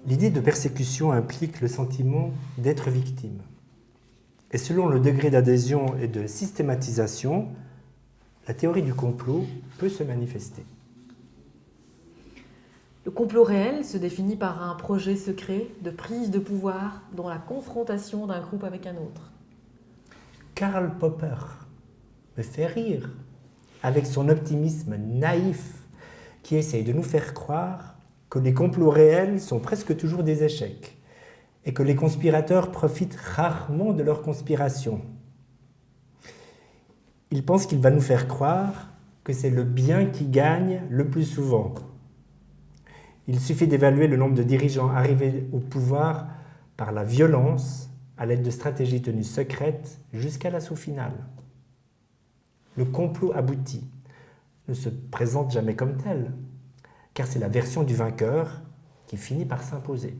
L'idée de persécution implique le sentiment d'être victime. Et selon le degré d'adhésion et de systématisation, la théorie du complot peut se manifester. Le complot réel se définit par un projet secret de prise de pouvoir dans la confrontation d'un groupe avec un autre. Karl Popper me fait rire avec son optimisme naïf qui essaye de nous faire croire que les complots réels sont presque toujours des échecs et que les conspirateurs profitent rarement de leur conspiration. Il pense qu'il va nous faire croire que c'est le bien qui gagne le plus souvent. Il suffit d'évaluer le nombre de dirigeants arrivés au pouvoir par la violence, à l'aide de stratégies tenues secrètes, jusqu'à l'assaut final. Le complot abouti ne se présente jamais comme tel, car c'est la version du vainqueur qui finit par s'imposer.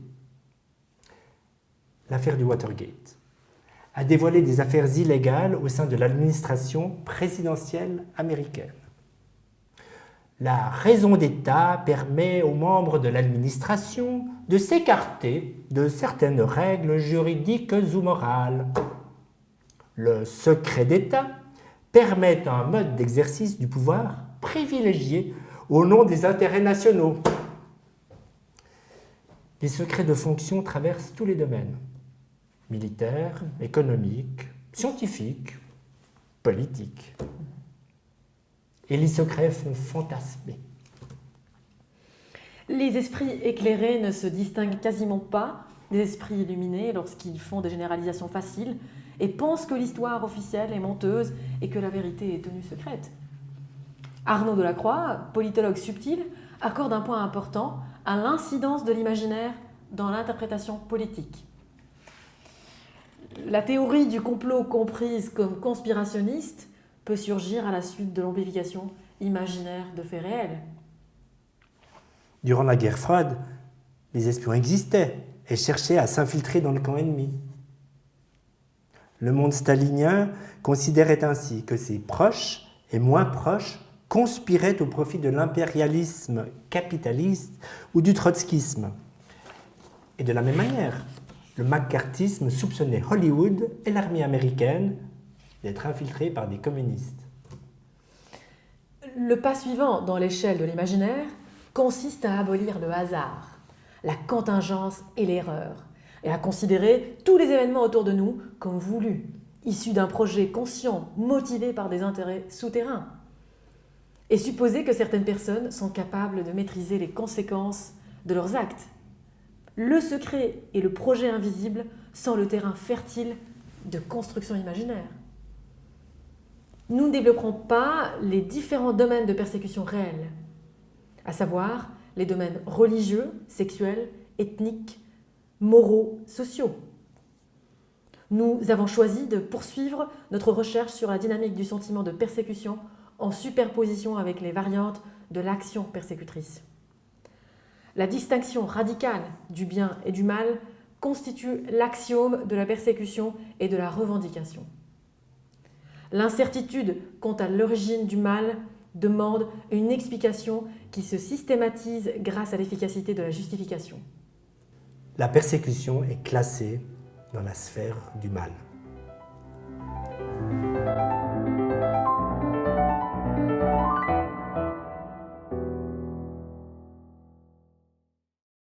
L'affaire du Watergate a dévoilé des affaires illégales au sein de l'administration présidentielle américaine. La raison d'État permet aux membres de l'administration de s'écarter de certaines règles juridiques ou morales. Le secret d'État permet un mode d'exercice du pouvoir privilégié au nom des intérêts nationaux. Les secrets de fonction traversent tous les domaines, militaires, économiques, scientifiques, politiques. Et les secrets font fantasmer. Les esprits éclairés ne se distinguent quasiment pas des esprits illuminés lorsqu'ils font des généralisations faciles et pensent que l'histoire officielle est menteuse et que la vérité est tenue secrète. Arnaud Delacroix, politologue subtil, accorde un point important à l'incidence de l'imaginaire dans l'interprétation politique. La théorie du complot comprise comme conspirationniste peut surgir à la suite de l'amplification imaginaire de faits réels. Durant la guerre froide, les espions existaient et cherchaient à s'infiltrer dans le camp ennemi. Le monde stalinien considérait ainsi que ses proches et moins proches conspiraient au profit de l'impérialisme capitaliste ou du trotskisme. Et de la même manière, le macartisme soupçonnait Hollywood et l'armée américaine d'être infiltrés par des communistes. Le pas suivant dans l'échelle de l'imaginaire consiste à abolir le hasard, la contingence et l'erreur, et à considérer tous les événements autour de nous comme voulus, issus d'un projet conscient, motivé par des intérêts souterrains, et supposer que certaines personnes sont capables de maîtriser les conséquences de leurs actes. Le secret et le projet invisible sont le terrain fertile de construction imaginaire. Nous ne développerons pas les différents domaines de persécution réels, à savoir les domaines religieux, sexuels, ethniques, moraux, sociaux. Nous avons choisi de poursuivre notre recherche sur la dynamique du sentiment de persécution en superposition avec les variantes de l'action persécutrice. La distinction radicale du bien et du mal constitue l'axiome de la persécution et de la revendication. L'incertitude quant à l'origine du mal demande une explication qui se systématise grâce à l'efficacité de la justification. La persécution est classée dans la sphère du mal.